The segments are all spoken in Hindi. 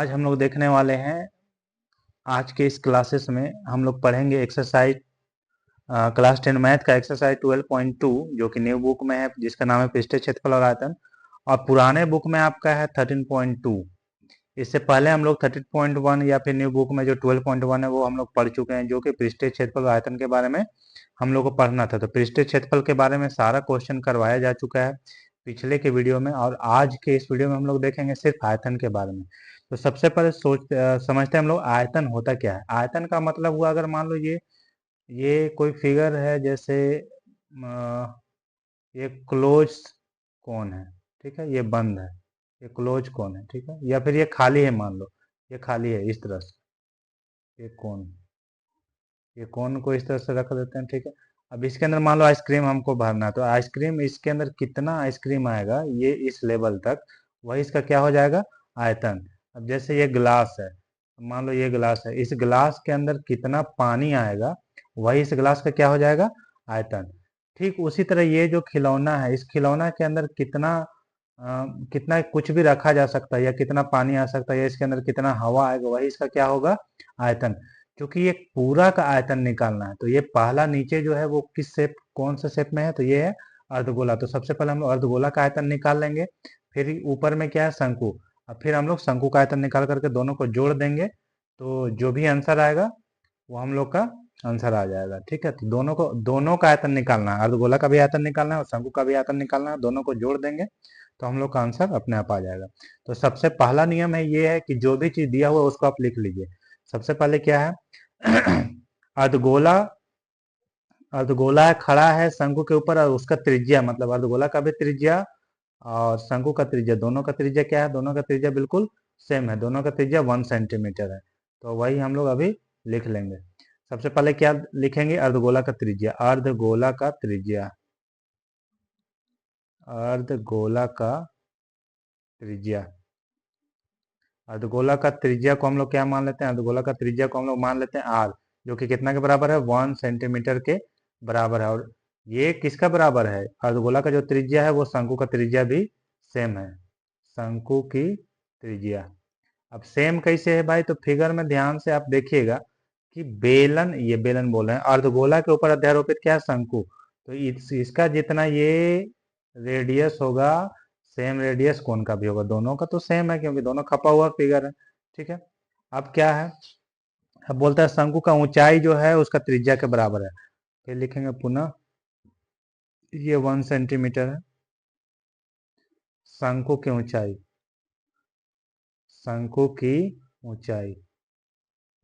आज हम लोग देखने वाले हैं। आज के इस क्लासेस में हम लोग पढ़ेंगे एक्सरसाइज क्लास 10 मैथ का एक्सरसाइज 12.2 जो कि न्यू बुक में है, जिसका नाम है पृष्ठीय क्षेत्रफल और आयतन। और पुराने बुक में आपका है 13.2। इससे पहले हम लोग 13.1 या फिर न्यू बुक में जो 12.1 है वो हम लोग पढ़ चुके हैं, जो कि पृष्ठीय क्षेत्रफल और आयतन के बारे में हम लोग को पढ़ना था। तो पृष्ठीय क्षेत्रफल के बारे में सारा क्वेश्चन करवाया जा चुका है पिछले के वीडियो में, और आज के इस वीडियो में हम लोग देखेंगे सिर्फ आयतन के बारे में। तो सबसे पहले समझते हैं हम लोग आयतन होता क्या है। आयतन का मतलब हुआ, अगर मान लो ये कोई फिगर है, जैसे ये क्लोज कौन है, ठीक है, ये बंद है, ये क्लोज कौन है, ठीक है, या फिर ये खाली है, मान लो ये खाली है इस तरह से, ये कोन को इस तरह से रख देते हैं, ठीक है। अब इसके अंदर मान लो आइसक्रीम हमको भरना है, तो आइसक्रीम इसके अंदर कितना आइसक्रीम आएगा ये इस लेवल तक, वही इसका क्या हो जाएगा, आयतन। अब जैसे ये ग्लास है, मान लो ये ग्लास है, इस ग्लास के अंदर कितना पानी आएगा वही इस ग्लास का क्या हो जाएगा, आयतन। ठीक उसी तरह ये जो खिलौना है, इस खिलौना के अंदर कितना कुछ भी रखा जा सकता है, या कितना पानी आ सकता है, या इसके अंदर कितना हवा आएगा, वही इसका क्या होगा, आयतन। क्योंकि ये पूरा का आयतन निकालना है, तो ये पहला नीचे जो है वो किस शेप, कौन सा शेप में है, तो ये है अर्धगोला। तो सबसे पहले हम लोग अर्धगोला का आयतन निकाल लेंगे, फिर ऊपर में क्या है, शंकु। अब फिर हम लोग शंकु का आयतन निकाल करके दोनों को जोड़ देंगे, तो जो भी आंसर आएगा वो हम लोग का आंसर आ जाएगा। ठीक है, तो दोनों का आयतन निकालना है, अर्धगोला का भी आयतन निकालना है और शंकु का भी आयतन निकालना है, दोनों को जोड़ देंगे तो हम लोग का आंसर अपने आप आ जाएगा। तो सबसे पहला नियम है ये है कि जो भी चीज दिया हुआ है उसको आप लिख लीजिए। सबसे पहले क्या है, अर्धगोला, अर्धगोला है, खड़ा है शंकु के ऊपर, और उसका त्रिज्या, मतलब अर्धगोला का भी त्रिज्या और शंकु का त्रिज्या, दोनों का त्रिज्या क्या है, दोनों का त्रिज्या बिल्कुल सेम है, दोनों का त्रिज्या 1 सेंटीमीटर है। तो वही हम लोग अभी लिख लेंगे। सबसे पहले क्या लिखेंगे, अर्धगोला का त्रिज्या, अर्धगोला का त्रिज्या, अर्धगोला का त्रिज्या। अर्धगोला का त्रिज्या को हम लोग क्या मान लेते हैं, अर्धगोला का त्रिज्या को हम लोग मान लेते हैं आर, जो कि कितना के बराबर है, 1 सेंटीमीटर के बराबर है। और ये किसका बराबर है, अर्धगोला का जो त्रिज्या है वो शंकु का त्रिज्या भी सेम है, शंकु की त्रिज्या। अब सेम कैसे है भाई, तो फिगर में ध्यान से आप देखिएगा कि बेलन, ये बेलन बोल रहे हैं, अर्धगोला के ऊपर अध्यारोपित क्या है, शंकु। तो इसका जितना ये रेडियस होगा, सेम रेडियस कोण का भी होगा, दोनों का तो सेम है क्योंकि दोनों खपा हुआ फिगर है। ठीक है, अब क्या है, अब बोलता है शंकु का ऊंचाई जो है उसका त्रिज्या के बराबर है। फिर लिखेंगे पुनः, ये 1 सेंटीमीटर है, शंकु की ऊंचाई, शंकु की ऊंचाई,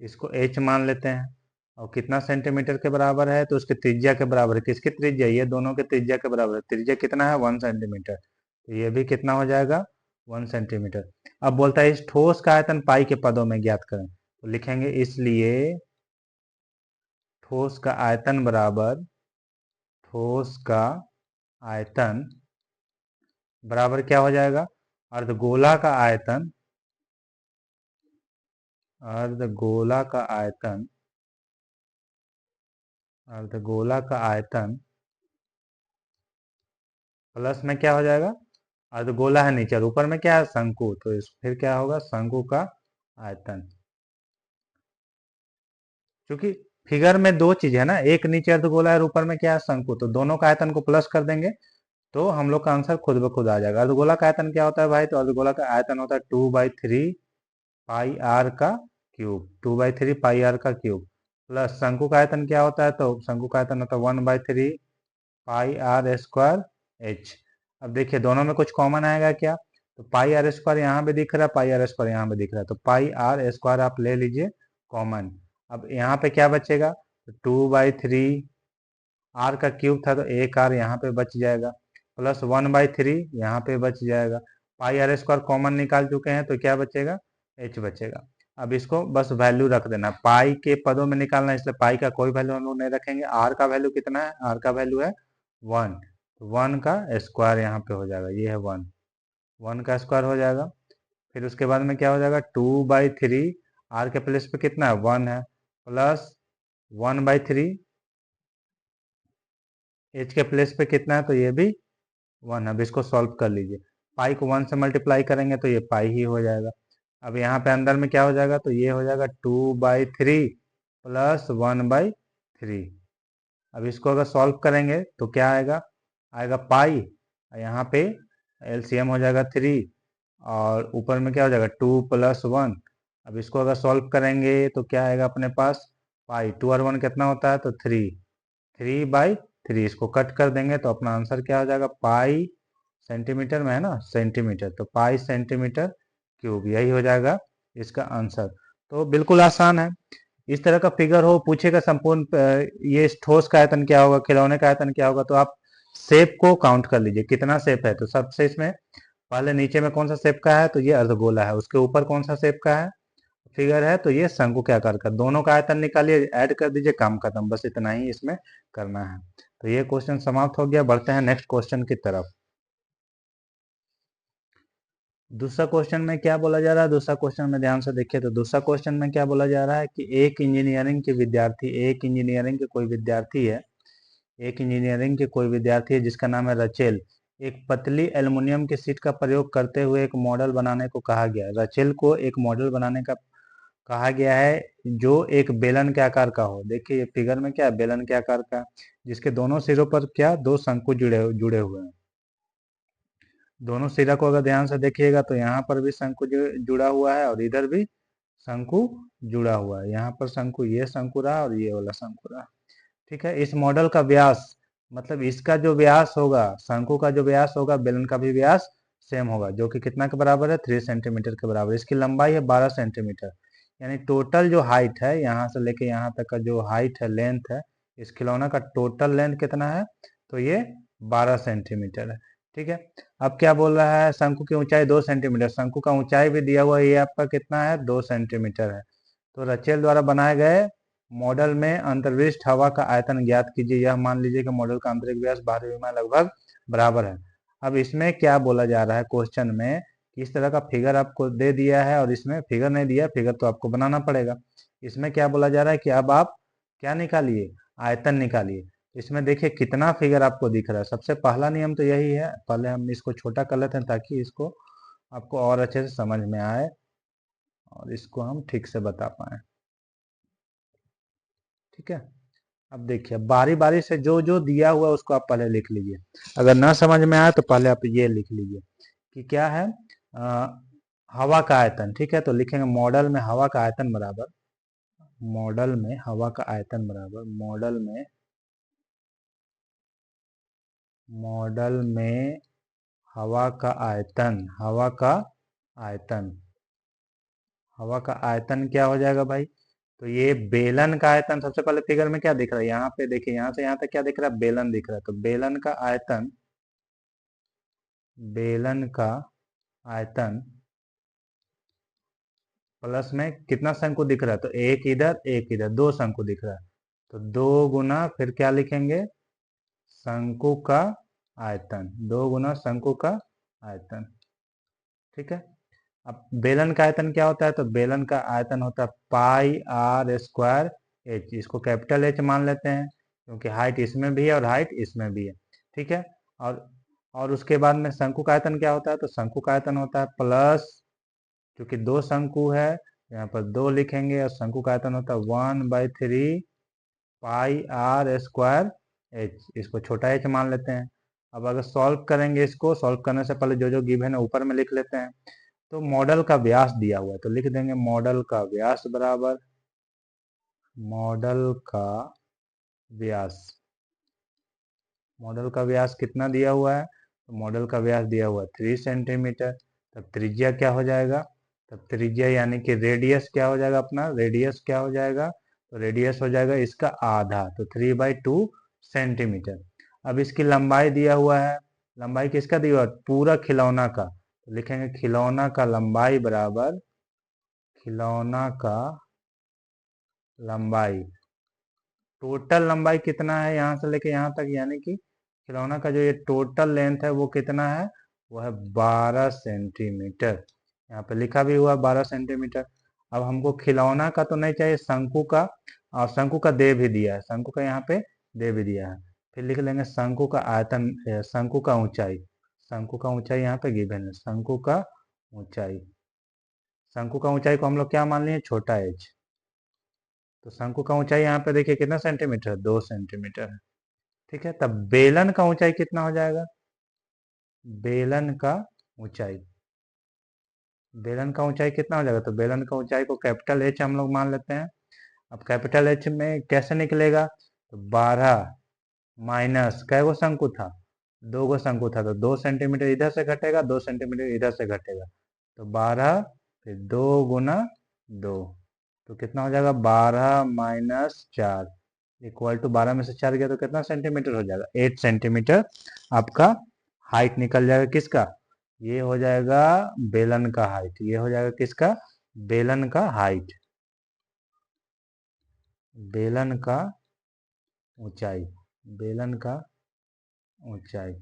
इसको h मान लेते हैं, और कितना सेंटीमीटर के बराबर है, तो उसके त्रिज्या के बराबर है। किसकी त्रिज्या, ये दोनों के त्रिज्या के बराबर है। त्रिज्या कितना है, 1 सेंटीमीटर, तो ये भी कितना हो जाएगा, 1 सेंटीमीटर। अब बोलता है इस ठोस का आयतन पाई के पदों में ज्ञात करें, तो लिखेंगे इसलिए ठोस का आयतन बराबर, ठोस का आयतन बराबर क्या हो जाएगा, अर्धगोला का आयतन, अर्धगोला का आयतन, अर्धगोला का आयतन प्लस में क्या हो जाएगा, अर्धगोला है नीचे और ऊपर में क्या है, शंकु, तो इस फिर क्या होगा, शंकु का आयतन। क्योंकि फिगर में दो चीज है ना, एक नीचे अर्धगोला है और ऊपर में क्या है, शंकु, तो दोनों का आयतन को प्लस कर देंगे तो हम लोग का आंसर खुद ब खुद आ जाएगा। अर्धगोला का आयतन क्या होता है भाई, तो अर्धगोला का आयतन होता है 2/3 पाई आर का क्यूब, 2/3 पाई आर का क्यूब, प्लस शंकु का आयतन क्या होता है, तो शंकु का आयतन होता है 1/3 पाई आर स्क्वायर एच। अब देखिए दोनों में कुछ कॉमन आएगा क्या, तो पाई आर स्क्वायर यहाँ पे दिख रहा है, पाई आर स्क्वायर यहाँ पे दिख रहा है, तो पाई आर स्क्वायर आप ले लीजिए कॉमन। अब यहाँ पे क्या बचेगा, 2/3 आर का क्यूब था तो एक आर यहाँ पे बच जाएगा, प्लस 1/3 यहाँ पे बच जाएगा। पाई आर स्क्वायर कॉमन निकाल चुके हैं तो क्या बचेगा, एच बचेगा। अब इसको बस वैल्यू रख देना, पाई के पदों में निकालना है, इसलिए पाई का कोई वैल्यू हम लोग नहीं रखेंगे। आर का वैल्यू कितना है, आर का वैल्यू है 1, तो 1 का स्क्वायर यहाँ पे हो जाएगा, ये है 1, 1 का स्क्वायर हो जाएगा। फिर उसके बाद में क्या हो जाएगा, 2/3 आर के प्लेस पे कितना है, 1 है, प्लस 1/3 एच के प्लेस पे कितना है, तो ये भी 1 है। अब इसको सॉल्व कर लीजिए, पाई को 1 से मल्टीप्लाई करेंगे तो ये पाई ही हो जाएगा, अब यहाँ पे अंदर में क्या हो जाएगा, तो ये हो जाएगा 2/3 प्लस 1/3। अब इसको अगर सॉल्व करेंगे तो क्या आएगा, आएगा पाई, यहाँ पे एलसीएम हो जाएगा 3, और ऊपर में क्या हो जाएगा 2 + 1। अब इसको अगर सॉल्व करेंगे तो क्या आएगा अपने पास, पाई 2 और 1 कितना होता है, तो 3/3। इसको कट कर देंगे तो अपना आंसर क्या हो जाएगा, पाई सेंटीमीटर में है ना, सेंटीमीटर, तो पाई सेंटीमीटर क्यूब, यही हो जाएगा इसका आंसर। तो बिल्कुल आसान है। इस तरह का फिगर हो, पूछेगा संपूर्ण ये ठोस का आयतन क्या होगा, खिलौने का आयतन क्या होगा, तो आप शेप को काउंट कर लीजिए कितना शेप है। तो सबसे इसमें पहले नीचे में कौन सा शेप का है, तो ये अर्धगोला है। उसके ऊपर कौन सा शेप का है फिगर है, तो ये शंकु के आकार का। दोनों का आयतन निकालिए, ऐड कर दीजिए, काम खत्म। बस इतना ही इसमें करना है। तो ये क्वेश्चन समाप्त हो गया। बढ़ते हैं नेक्स्ट क्वेश्चन की तरफ। दूसरा क्वेश्चन में क्या बोला जा रहा है, दूसरा क्वेश्चन में ध्यान से देखिए। तो दूसरा क्वेश्चन में क्या बोला जा रहा है कि एक इंजीनियरिंग के विद्यार्थी, एक इंजीनियरिंग के कोई विद्यार्थी है, एक इंजीनियरिंग के कोई विद्यार्थी है जिसका नाम है रचेल, एक पतली एल्युमिनियम की शीट का प्रयोग करते हुए एक मॉडल बनाने को कहा गया है। रचेल को एक मॉडल बनाने का कहा गया है जो एक बेलन के आकार का हो। देखिए ये फिगर में क्या है, बेलन के आकार का, जिसके दोनों सिरों पर क्या, दो शंकु जुड़े जुड़े हुए हैं। दोनों सिरा को अगर ध्यान से देखिएगा तो यहाँ पर भी शंकु जुड़ा हुआ है और इधर भी शंकु जुड़ा हुआ है। यहाँ पर शंकु, ये शंकु रहा और ये वाला शंकु रहा। ठीक है। इस मॉडल का व्यास, मतलब इसका जो व्यास होगा, शंकु का जो व्यास होगा, बेलन का भी व्यास सेम होगा, जो कि कितना के बराबर है, 3 सेंटीमीटर के बराबर। इसकी लंबाई है 12 सेंटीमीटर। यानी टोटल जो हाइट है, यहाँ से लेके यहाँ तक का जो हाइट है, लेंथ है, इस खिलौना का टोटल लेंथ कितना है, तो ये 12 सेंटीमीटर है। ठीक है। अब क्या बोल रहा है, शंकु की ऊंचाई 2 सेंटीमीटर। शंकु का ऊंचाई भी दिया हुआ है, ये आपका कितना है, 2 सेंटीमीटर है। तो रचेल द्वारा बनाए गए मॉडल में अंतर्विष्ट हवा का आयतन ज्ञात कीजिए। यह मान लीजिए कि मॉडल का आंतरिक व्यास बाहरी विमा लगभग बराबर है। अब इसमें क्या बोला जा रहा है क्वेश्चन में, इस तरह का फिगर आपको दे दिया है और इसमें फिगर नहीं दिया, फिगर तो आपको बनाना पड़ेगा। इसमें क्या बोला जा रहा है कि अब आप क्या निकालिए, आयतन निकालिए। इसमें देखिए कितना फिगर आपको दिख रहा है। सबसे पहला नियम तो यही है, पहले हम इसको छोटा कर लेते हैं ताकि इसको आपको और अच्छे से समझ में आए और इसको हम ठीक से बता पाए। ठीक है। अब देखिए बारी बारी से जो जो दिया हुआ है उसको आप पहले लिख लीजिए। अगर ना समझ में आए तो पहले आप ये लिख लीजिए कि क्या है, आ, हवा का आयतन। ठीक है। तो लिखेंगे मॉडल में हवा का आयतन बराबर, मॉडल में हवा का आयतन बराबर, मॉडल में हवा का आयतन, हवा का आयतन, हवा का आयतन क्या हो जाएगा भाई, तो ये बेलन का आयतन। सबसे पहले फिगर में क्या दिख रहा है, यहाँ पे देखिए, यहाँ से यहाँ तक क्या दिख रहा है, बेलन दिख रहा है। तो बेलन का आयतन, बेलन का आयतन प्लस में कितना शंकु दिख रहा है, तो एक इधर, दो शंकु दिख रहा है। तो 2 गुना फिर क्या लिखेंगे, शंकु का आयतन, 2 गुना शंकु का आयतन। ठीक है। अब बेलन का आयतन क्या होता है, तो बेलन का आयतन होता है πr² h। इसको कैपिटल H मान लेते हैं क्योंकि हाइट इसमें भी है और हाइट इसमें भी है। ठीक है। और और उसके बाद में शंकु का आयतन क्या होता है, तो शंकु का आयतन होता है प्लस, क्योंकि दो शंकु है यहाँ पर 2 लिखेंगे, और शंकु का आयतन होता है 1/3 πr² h। इसको छोटा h मान लेते हैं। अब अगर सॉल्व करेंगे, इसको सॉल्व करने से पहले जो जो गिवन है ऊपर में लिख लेते हैं। तो मॉडल का व्यास दिया हुआ है तो लिख देंगे मॉडल का व्यास बराबर, मॉडल का व्यास, मॉडल का व्यास कितना दिया हुआ है, तो मॉडल का व्यास दिया हुआ है 3 सेंटीमीटर। तब त्रिज्या क्या हो जाएगा, तब त्रिज्या यानी कि रेडियस क्या हो जाएगा, अपना रेडियस क्या हो जाएगा, तो रेडियस हो जाएगा इसका आधा, तो 3/2 सेंटीमीटर। अब इसकी लंबाई दिया हुआ है, लंबाई किसका दिया हुआ है, पूरा खिलौना का। तो लिखेंगे खिलौना का लंबाई बराबर, खिलौना का लंबाई, टोटल लंबाई कितना है यहाँ से लेके यहाँ तक, यानी कि खिलौना का जो ये टोटल लेंथ है वो कितना है, वो है 12 सेंटीमीटर। यहाँ पे लिखा भी हुआ 12 सेंटीमीटर। अब हमको खिलौना का तो नहीं चाहिए, शंकु का, और शंकु का दे भी दिया है, शंकु का यहाँ पे दे भी दिया है। फिर लिख लेंगे शंकु का आयतन, शंकु का ऊंचाई, शंकु का ऊंचाई यहाँ पे गिवन है, शंकु का ऊंचाई, शंकु का ऊंचाई को हम लोग क्या मान लिए, छोटा एच। तो शंकु का ऊंचाई यहाँ पे देखिए कितना सेंटीमीटर, 2 सेंटीमीटर है। ठीक है, तब बेलन का ऊंचाई कितना हो जाएगा, बेलन का ऊंचाई, बेलन का ऊंचाई कितना हो जाएगा, तो बेलन का ऊंचाई को कैपिटल एच हम लोग मान लेते हैं। अब कैपिटल एच में कैसे निकलेगा, तो 12 माइनस कै गो शंकु था, 2 गो शंकु था, तो 2 सेंटीमीटर इधर से घटेगा, 2 सेंटीमीटर इधर से घटेगा, तो 12 फिर 2 गुना 2, तो कितना हो जाएगा, 12 - 4 इक्वल टू 12 में से 4 गया तो कितना सेंटीमीटर हो जाएगा, 8 सेंटीमीटर आपका हाइट निकल जाएगा। किसका, ये हो जाएगा बेलन का हाइट, ये हो जाएगा किसका, बेलन का हाइट, बेलन का ऊंचाई, बेलन का ऊंचाई।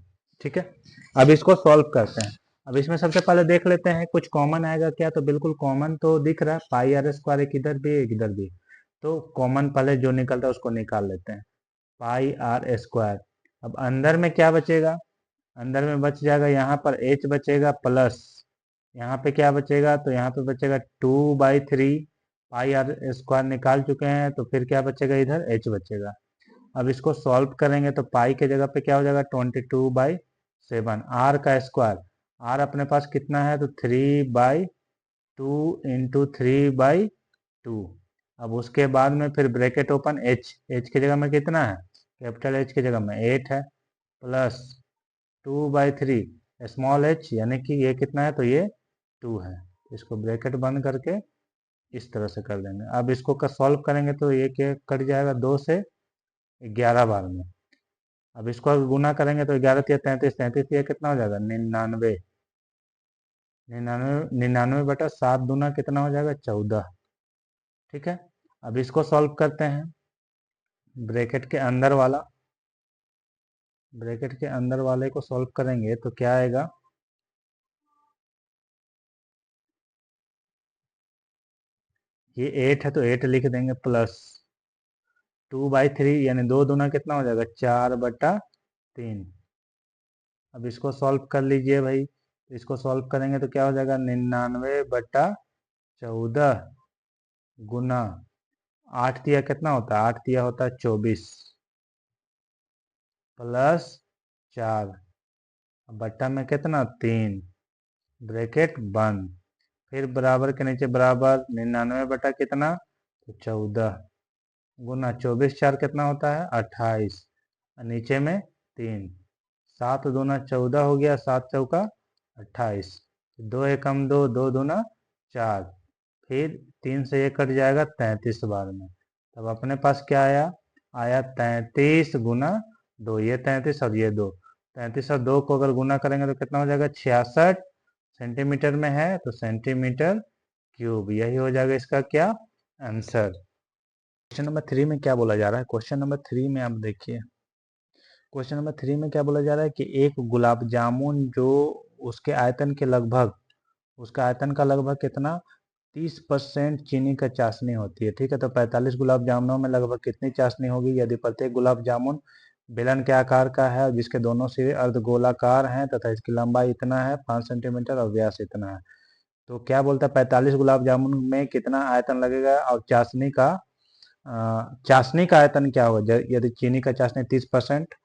ठीक है, अब इसको सॉल्व करते हैं। अब इसमें सबसे पहले देख लेते हैं कुछ कॉमन आएगा क्या, तो बिल्कुल कॉमन तो दिख रहा है, पाई आर स्क्वायर एक इधर भी एक इधर भी, तो कॉमन पहले जो निकलता है उसको निकाल लेते हैं, पाई आर स्क्वायर। अब अंदर में क्या बचेगा, अंदर में बच जाएगा यहाँ पर एच बचेगा, प्लस यहाँ पे क्या बचेगा, तो यहाँ पे बचेगा 2/3, पाई आर स्क्वायर निकाल चुके हैं, तो फिर क्या बचेगा, इधर एच बचेगा। अब इसको सॉल्व करेंगे तो पाई के जगह पे क्या हो जाएगा, 22/7, आर का स्क्वायर, आर अपने पास कितना है, तो 3/2 इंटू 3/2। अब उसके बाद में फिर ब्रैकेट ओपन, एच, एच की जगह में कितना है, कैपिटल एच की जगह में 8 है, प्लस 2/3 स्मॉल एच, यानी कि ये कितना है, तो ये 2 है। इसको ब्रैकेट बंद करके इस तरह से कर देंगे। अब इसको का सॉल्व करेंगे तो ये क्या कट जाएगा, 2 से 11 बार में। अब इसको अगर गुना करेंगे तो 11 या 33, 33 या कितना हो जाएगा, 99, 99/7 दूना कितना हो जाएगा, 14। ठीक है, अब इसको सॉल्व करते हैं, ब्रैकेट के अंदर वाला, ब्रैकेट के अंदर वाले को सॉल्व करेंगे तो क्या आएगा, ये 8 है तो 8 लिख देंगे, प्लस 2/3 यानी 2 दूना कितना हो जाएगा, 4/3। अब इसको सॉल्व कर लीजिए भाई, तो इसको सॉल्व करेंगे तो क्या हो जाएगा, 99/14 गुना 8 तिया कितना होता है, 8 तिया होता है 24, प्लस 4 बट्टा में कितना 3, ब्रैकेट बंद, फिर बराबर के नीचे बराबर 99 बटा कितना, तो 14 गुना 24 4 कितना होता है, 28, नीचे में 3, 7 दूना 14 हो गया, 7 चौका 28, 2 एकम 2, 2 दूना 4, फिर 3 से ये कट जाएगा 33 बार में। तब अपने पास क्या आया, आया 33 गुना 2, ये 33 और ये 2, 33 और 2 को अगर गुना करेंगे तो कितना हो जाएगा, 66 सेंटीमीटर में है, तो सेंटीमीटर क्यूब, यही हो जाएगा इसका क्या आंसर। क्वेश्चन नंबर 3 में क्या बोला जा रहा है, क्वेश्चन नंबर 3 में आप देखिए, क्वेश्चन नंबर 3 में क्या बोला जा रहा है कि एक गुलाब जामुन जो उसके आयतन के लगभग, उसका आयतन का लगभग कितना, 30% चीनी का चाशनी होती है। ठीक है, तो 45 गुलाब जामुनों में लगभग कितनी चाशनी होगी, यदि प्रत्येक गुलाब जामुन बेलन के आकार का है जिसके दोनों सिरे अर्धगोलाकार हैं तथा इसकी लंबाई इतना है 5 सेंटीमीटर और व्यास इतना है, तो क्या बोलता है 45 गुलाब जामुन में कितना आयतन लगेगा, और चाशनी का आयतन क्या होगा, यदि चीनी का चाशनी 30%,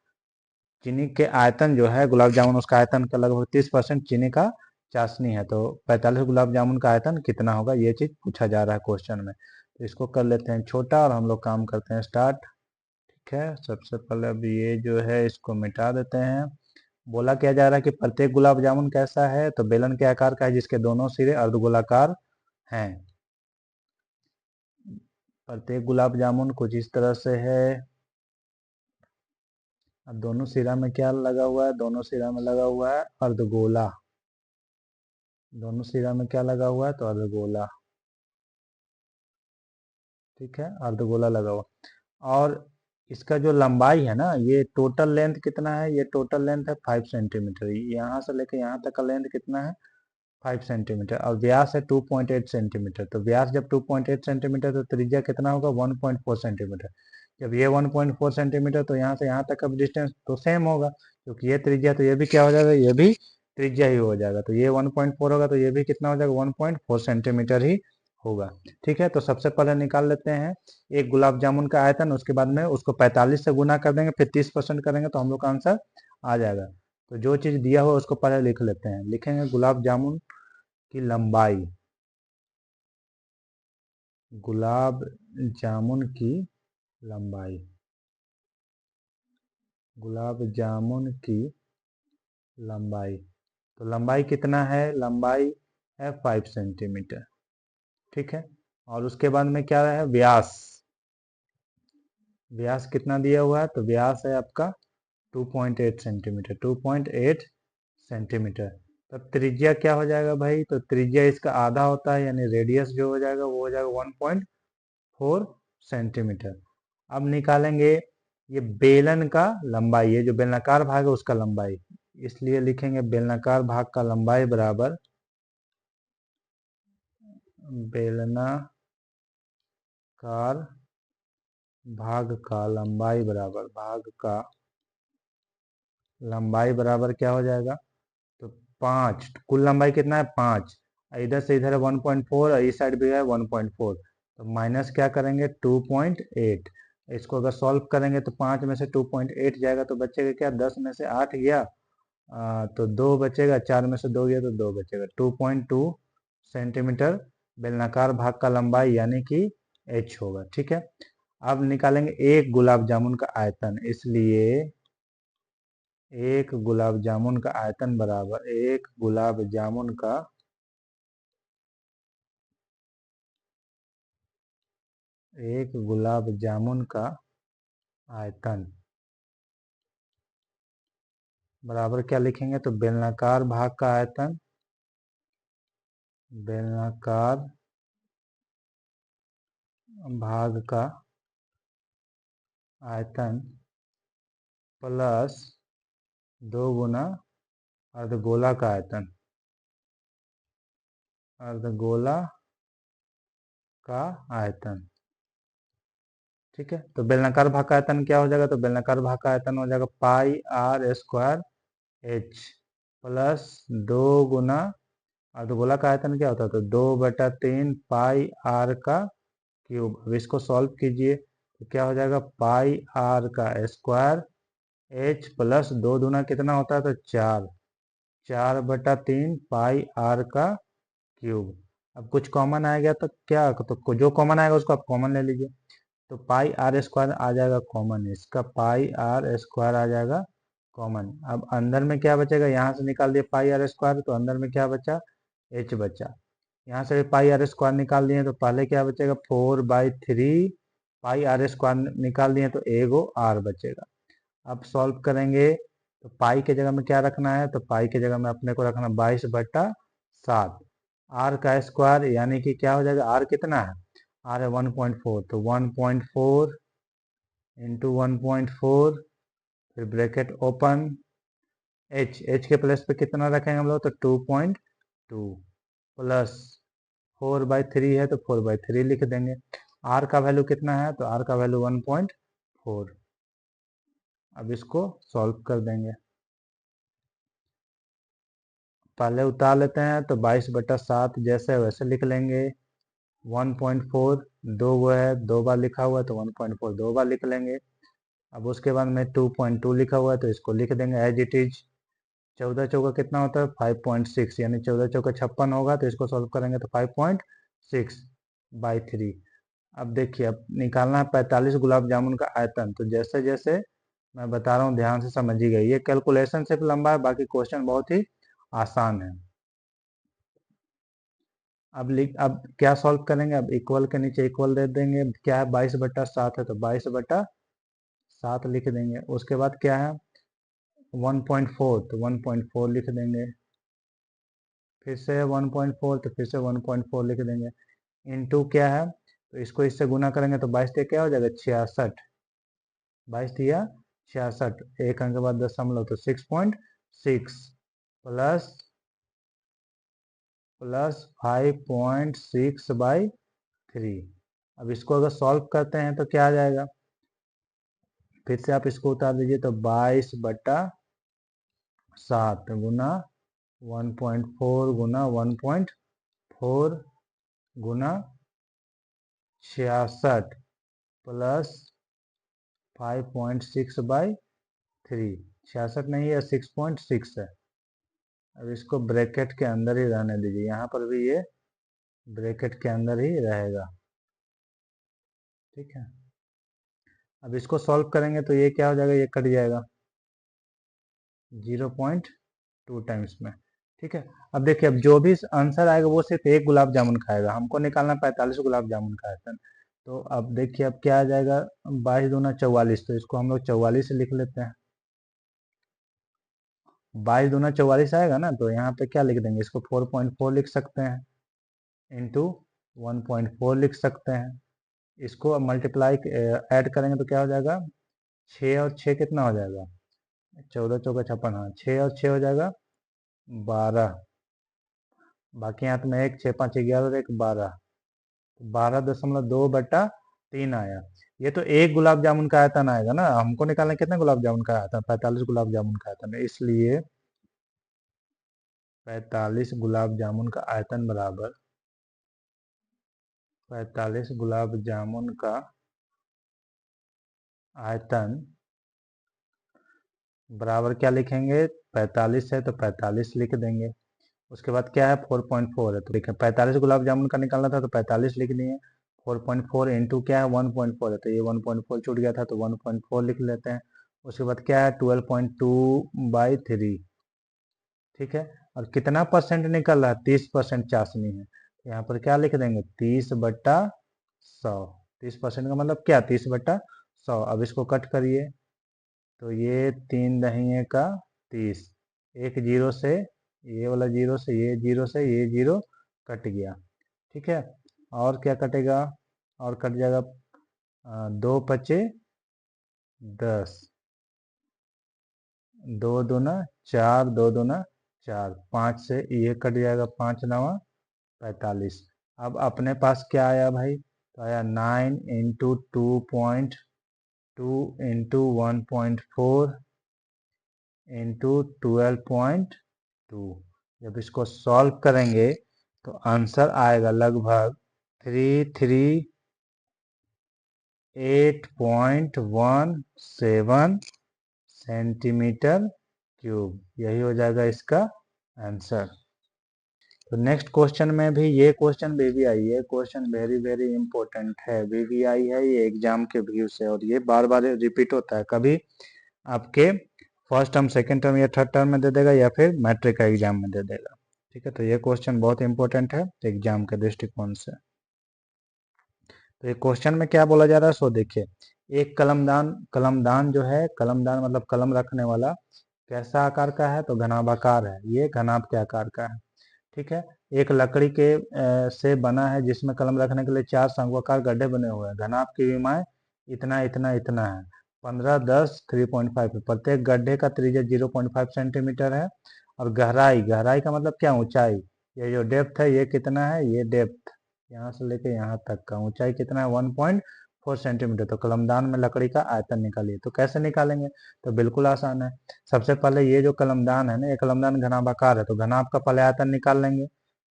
चीनी के आयतन जो है गुलाब जामुन उसका आयतन का लगभग 30% चीनी का चाशनी है, तो 45 गुलाब जामुन का आयतन कितना होगा, ये चीज पूछा जा रहा है क्वेश्चन में। तो इसको कर लेते हैं छोटा और हम लोग काम करते हैं स्टार्ट। ठीक है, सबसे पहले अब ये जो है इसको मिटा देते हैं। बोला क्या जा रहा है कि प्रत्येक गुलाब जामुन कैसा है, तो बेलन के आकार का है जिसके दोनों सिरे अर्धगोलाकार हैं। प्रत्येक गुलाब जामुन कुछ इस तरह से है। अब दोनों सिरा में क्या लगा हुआ है, दोनों सिरा में लगा हुआ है अर्धगोला, दोनों सिरा में क्या लगा हुआ है, तो अर्धगोला। ठीक है, अर्धगोला लगा हुआ, और इसका जो लंबाई है ना, ये टोटल लेंथ कितना है, ये टोटल लेंथ है 5 सेंटीमीटर, यहाँ से लेकर यहाँ तक का लेंथ कितना है 5 सेंटीमीटर, और व्यास है 2.8 सेंटीमीटर, तो व्यास जब 2.8 सेंटीमीटर तो त्रिज्या कितना होगा 1.4 सेंटीमीटर, जब ये 1.4 सेंटीमीटर तो यहाँ से यहाँ तक का डिस्टेंस तो सेम होगा, क्योंकि ये त्रिज्या तो ये भी क्या हो जाएगा, ये भी त्रिज्या ही हो जाएगा। तो ये 1.4 होगा, तो ये भी कितना हो जाएगा, 1.4 सेंटीमीटर ही होगा। ठीक है, तो सबसे पहले निकाल लेते हैं एक गुलाब जामुन का आयतन, उसके बाद में उसको 45 से गुना कर देंगे, फिर 30% करेंगे तो हम लोग का आंसर आ जाएगा। तो जो चीज़ दिया हुआ उसको पहले लिख लेते हैं। लिखेंगे गुलाब जामुन की लंबाई, गुलाब जामुन की लंबाई, गुलाब जामुन की लंबाई। तो लंबाई कितना है, लंबाई है 5 सेंटीमीटर। ठीक है, और उसके बाद में क्या है, व्यास, व्यास कितना दिया हुआ है, तो व्यास है आपका 2.8 सेंटीमीटर, 2.8 सेंटीमीटर। तब त्रिज्या क्या हो जाएगा भाई, तो त्रिज्या इसका आधा होता है, यानी रेडियस जो हो जाएगा वो हो जाएगा 1.4 सेंटीमीटर। अब निकालेंगे ये बेलन का लंबाई, ये जो बेलनाकार भाग है उसका लंबाई, इसलिए लिखेंगे बेलनाकार भाग का लंबाई बराबर बेलनाकार भाग का लंबाई बराबर, भाग का लंबाई बराबर क्या हो जाएगा, तो 5, कुल लंबाई कितना है 5, इधर से इधर है 1.4 और इस साइड भी है 1.4, तो माइनस क्या करेंगे 2.8। इसको अगर सॉल्व करेंगे तो 5 में से 2.8 जाएगा तो बचेगा क्या, 10 में से 8 गया, तो 2 बचेगा, 4 में से 2 गया तो 2 बचेगा, 2.2 सेंटीमीटर बेलनाकार भाग का लंबाई यानी कि h होगा। ठीक है, अब निकालेंगे एक गुलाब जामुन का आयतन, इसलिए एक गुलाब जामुन का आयतन बराबर, एक गुलाब जामुन का एक गुलाब जामुन का आयतन बराबर क्या लिखेंगे, तो बेलनाकार भाग का आयतन, बेलनाकार भाग का आयतन प्लस 2 गुना अर्धगोला का आयतन, अर्धगोला का आयतन। ठीक है, तो बेलनाकार भाग का आयतन क्या हो जाएगा, तो बेलनाकार भाग का आयतन हो जाएगा पाई आर स्क्वायर एच प्लस 2 गुना अर्धगोला का आयतन क्या होता है, तो 2/3 पाई आर का क्यूब। अब इसको सॉल्व कीजिए तो क्या हो जाएगा, पाई आर का स्क्वायर एच प्लस 2 दूना कितना होता है, तो 4, 4/3 पाई आर का क्यूब। अब कुछ कॉमन आएगा तो क्या, तो जो कॉमन आएगा उसको आप कॉमन ले लीजिए, तो पाई आर स्क्वायर आ जाएगा कॉमन, इसका पाई आर स्क्वायर आ जाएगा कॉमन। अब अंदर में क्या बचेगा, यहाँ से निकाल दिए पाई आर स्क्वायर, तो अंदर में क्या बचा, एच बचा। यहाँ से भी पाई आर स्क्वायर निकाल दिए तो पहले क्या बचेगा, 4/3 पाई आर स्क्वायर निकाल दिए तो एगो आर बचेगा। अब सॉल्व करेंगे तो पाई के जगह में क्या रखना है, तो पाई के जगह में अपने को रखना 22/7, आर का स्क्वायर यानी कि क्या हो जाएगा, आर कितना है, आर है 1.4, तो 1.4 इंटू 1.4, फिर ब्रैकेट ओपन, एच के प्लेस पे कितना रखेंगे हम लोग, तो 2.2 प्लस 4/3 है तो 4/3 लिख देंगे। आर का वैल्यू कितना है, तो आर का वैल्यू 1.4। अब इसको सॉल्व कर देंगे, पहले उतार लेते हैं तो 22/7 जैसे वैसे लिख लेंगे, 1.4 दो वो है, 2 बार लिखा हुआ है तो 1.4 2 बार लिख लेंगे। अब उसके बाद में 2.2 लिखा हुआ है तो इसको लिख देंगे एज इट इज। 14 चौका कितना होता है 5.6, यानी 14 चौका 56 होगा, तो इसको सॉल्व करेंगे तो 5.6/3। अब देखिए, अब निकालना है 45 गुलाब जामुन का आयतन, तो जैसे जैसे मैं बता रहा हूँ ध्यान से समझिएगा, ये कैलकुलेशन सिर्फ लंबा है, बाकी क्वेश्चन बहुत ही आसान है। अब क्या सॉल्व करेंगे, अब इक्वल के नीचे इक्वल दे देंगे, क्या है 22/7 है तो 22/7 लिख देंगे। उसके बाद क्या है 1.4 तो 1.4 लिख देंगे, फिर से 1.4 तो फिर से 1.4 लिख देंगे, इनटू क्या है, तो इसको इससे गुना करेंगे तो 22 से क्या हो जाएगा 66, 22 या 66, एक अंक के बाद दशमलव तो 6.6 प्लस 5.6/3। अब इसको अगर सॉल्व करते हैं तो क्या आ जाएगा, फिर से आप इसको उतार दीजिए तो 22/7 गुना 1.4 गुना 1.4 गुना 66 प्लस 5.6/3। 66 नहीं है, 6.6 है। अब इसको ब्रैकेट के अंदर ही रहने दीजिए, यहाँ पर भी ये ब्रैकेट के अंदर ही रहेगा। ठीक है, अब इसको सॉल्व करेंगे तो ये क्या हो जाएगा, ये कट जाएगा 0.2 टाइम्स में। ठीक है, अब देखिए, अब जो भी आंसर आएगा वो सिर्फ एक गुलाब जामुन खाएगा, हमको निकालना 45 गुलाब जामुन का आयतन। तो अब देखिए, अब क्या आ जाएगा, 22 दूना 44, तो इसको हम लोग 44 से लिख लेते हैं। 22 दूना 44 आएगा ना, तो यहाँ पे क्या लिख देंगे, इसको 4.4 लिख सकते हैं, इंटू 1.4 लिख सकते हैं। इसको अब मल्टीप्लाई ऐड करेंगे तो क्या हो जाएगा, 6 और 6 कितना हो जाएगा, 14 चौका 56, हाँ 6 और 6 हो जाएगा 12। बाकी यहाँ तो मैं 1 6 5 11 और 1 12, 12.2/3 आया। ये तो एक गुलाब जामुन का आयतन आएगा ना, हमको निकालना कितना गुलाब जामुन का आयतन, 45 गुलाब जामुन का आयतन है, इसलिए 45 गुलाब जामुन का आयतन बराबर 45 गुलाब जामुन का आयतन बराबर क्या लिखेंगे, 45 है तो 45 लिख देंगे। उसके बाद क्या है, 4.4 है, तो देखिए 45 गुलाब जामुन का निकालना था तो 45 लिख दिए। 4.4 इंटू क्या है 1.4 है, तो ये 1.4 छूट गया था तो 1.4 लिख लेते हैं। उसके बाद क्या है 12.2/3। ठीक है, और कितना परसेंट निकल रहा है, 30% चाशनी है, तो यहाँ पर क्या लिख देंगे 30/100। 30% का मतलब क्या, 30/100। अब इसको कट करिए तो ये 3 दहिए का 30, एक जीरो से, ये वाला जीरो से, ये जीरो से, ये जीरो कट गया। ठीक है, और क्या कटेगा, और कट जाएगा 2 पचे 10, 2 दूना 4, 2 दूना 4, 5 से ये कट जाएगा, 5 नवा 45। अब अपने पास क्या आया भाई, तो आया 9 इंटू 2.2 इंटू 1.4 इंटू 12.2। जब इसको सॉल्व करेंगे तो आंसर आएगा लगभग 338.17 सेंटीमीटर क्यूब, यही हो जाएगा इसका आंसर। तो नेक्स्ट क्वेश्चन में भी, ये क्वेश्चन VVI है, क्वेश्चन वेरी वेरी इंपॉर्टेंट है, VVI है ये एग्जाम के व्यू से, और ये बार बार रिपीट होता है, कभी आपके फर्स्ट टर्म सेकंड टर्म या थर्ड टर्म में दे देगा, या फिर मैट्रिक का एग्जाम में दे देगा। ठीक है, तो ये क्वेश्चन बहुत इंपॉर्टेंट है एग्जाम के दृष्टिकोण से। तो ये क्वेश्चन में क्या बोला जा रहा है, सो देखिए, एक कलमदान, कलमदान जो है, कलमदान मतलब कलम रखने वाला, कैसा आकार का है, तो घनाभाकार है, ये घनाभ के आकार का है। ठीक है, एक लकड़ी के से बना है जिसमें कलम रखने के लिए 4 शंक्वाकार गड्ढे बने हुए हैं, घनाभ की विमाएं इतना इतना इतना है, 15 10 3.5 है, प्रत्येक गड्ढे का त्रिज्या 0.5 सेंटीमीटर है, और गहराई, गहराई का मतलब क्या, ऊंचाई, ये जो डेप्थ है ये कितना है, ये डेप्थ यहाँ से लेके यहाँ तक का ऊंचाई कितना है 1.4 सेंटीमीटर। तो कलमदान में लकड़ी का आयतन निकालिए, तो कैसे निकालेंगे, तो बिल्कुल आसान है। सबसे पहले ये जो कलमदान है ना, ये कलमदान घनाभाकार है, तो घनाभ का पहले आयतन निकाल लेंगे,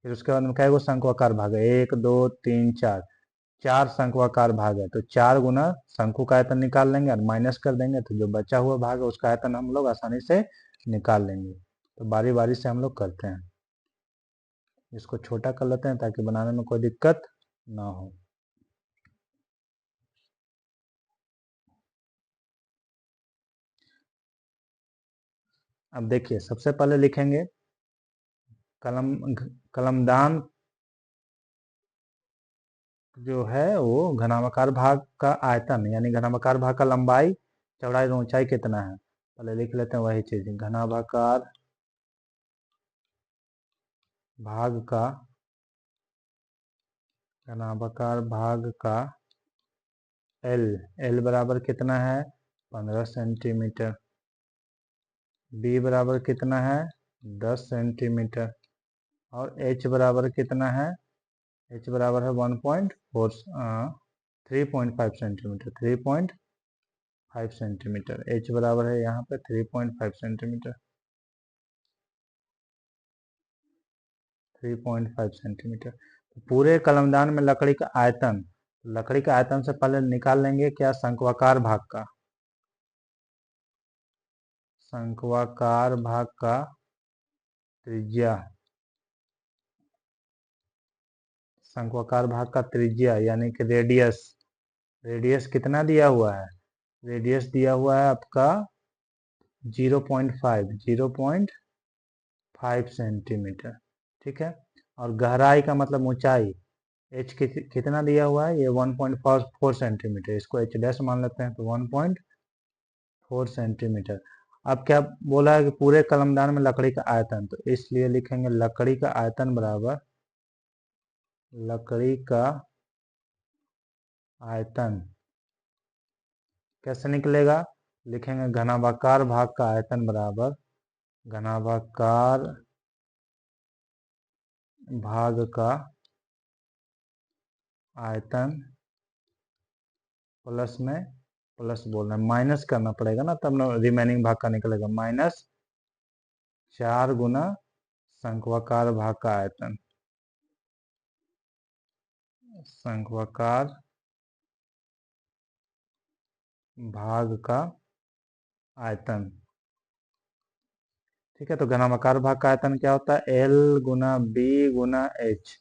फिर उसके बाद में कई गो शंक्वाकार भाग है, 1 2 3 4, 4 शंक्वाकार भाग है, तो 4 गुना शंकु का आयतन निकाल लेंगे और माइनस कर देंगे, तो जो बचा हुआ भाग है उसका आयतन हम लोग आसानी से निकाल लेंगे। तो बारी बारी से हम लोग करते हैं, इसको छोटा कर लेते हैं ताकि बनाने में कोई दिक्कत ना हो। अब देखिए, सबसे पहले लिखेंगे कलमदान जो है वो घनाभाकार भाग का आयतन, यानी घनाभाकार भाग का लंबाई चौड़ाई और ऊंचाई कितना है, पहले लिख लेते हैं वही चीज, घनाभाकार भाग का, घनाभाकार भाग का एल, एल बराबर कितना है 15 सेंटीमीटर, बी बराबर कितना है 10 सेंटीमीटर, और एच बराबर कितना है, एच बराबर है 1.4 3.5 सेंटीमीटर, 3.5 सेंटीमीटर, एच बराबर है यहाँ पे 3.5 सेंटीमीटर। 3.5 सेंटीमीटर। पूरे कलमदान में लकड़ी का आयतन, लकड़ी का आयतन से पहले निकाल लेंगे क्या, शंक्वाकार भाग का, शंक्वाकार भाग का त्रिज्या, शंक्वाकार भाग का त्रिज्या यानी कि रेडियस, रेडियस कितना दिया हुआ है, रेडियस दिया हुआ है आपका 0.5 सेंटीमीटर, ठीक है। और गहराई का मतलब ऊंचाई, h कितना दिया हुआ है, ये 1.4 सेंटीमीटर, इसको h डैश मान लेते हैं, तो 1.4 सेंटीमीटर। अब क्या बोला है कि पूरे कलमदान में लकड़ी का आयतन, तो इसलिए लिखेंगे लकड़ी का आयतन बराबर, लकड़ी का आयतन कैसे निकलेगा, लिखेंगे घनाभाकार भाग का आयतन बराबर घनाभाकार भाग का आयतन प्लस में, प्लस बोलना है, माइनस करना पड़ेगा ना, तब ना रिमेनिंग भाग का निकलेगा, -4 गुना शंक्वाकार भाग का आयतन, शंक्वाकार भाग का आयतन, ठीक है। तो घनाभाकार भाग का आयतन क्या होता है, L गुना B गुना H,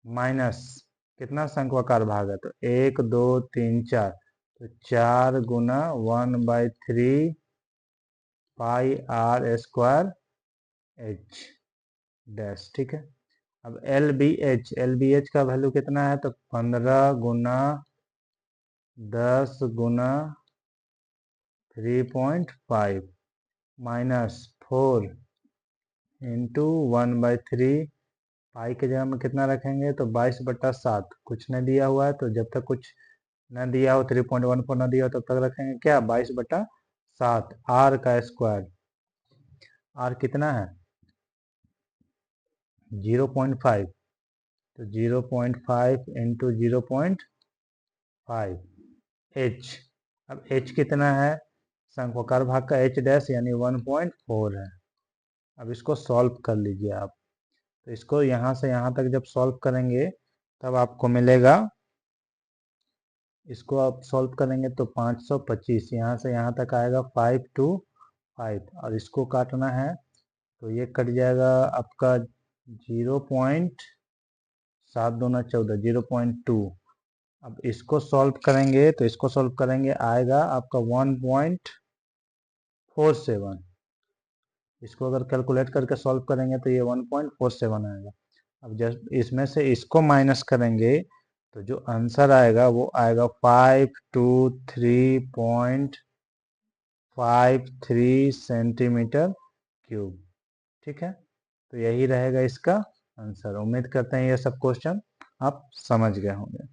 माइनस कितना शंक्वाकार भाग है, तो 1 2 3 4, तो 4 गुना 1/3 पाई r स्क्वायर h डैश, ठीक है। अब LBH का वैल्यू कितना है, तो 15 गुना 10 गुना 3.5 माइनस 4 इंटू 1/3, पाई के जगह में कितना रखेंगे, तो 22/7, कुछ नहीं दिया हुआ है, तो जब तक कुछ न दिया हो, 3.14 न दिया हो, तब तक रखेंगे क्या, 22/7, r का स्क्वायर, r कितना है 0.5, तो 0.5 इंटू 0.5 h, अब h कितना है, शंक्वाकार भाग का h डैश यानी 1.4 है। अब इसको सॉल्व कर लीजिए आप, तो इसको यहाँ से यहाँ तक जब सॉल्व करेंगे तब आपको मिलेगा, इसको आप सॉल्व करेंगे तो 525, यहाँ से यहाँ तक आएगा 5 2 5, और इसको काटना है तो ये कट जाएगा आपका 0.7 दूना 14, 0.2। अब इसको सॉल्व करेंगे तो इसको सॉल्व करेंगे आएगा आपका 1.47, इसको अगर कैलकुलेट करके सॉल्व करेंगे तो ये 1.47 आएगा। अब जब इसमें से इसको माइनस करेंगे तो जो आंसर आएगा वो आएगा 523.53 सेंटीमीटर क्यूब, ठीक है। तो यही रहेगा इसका आंसर। उम्मीद करते हैं ये सब क्वेश्चन आप समझ गए होंगे।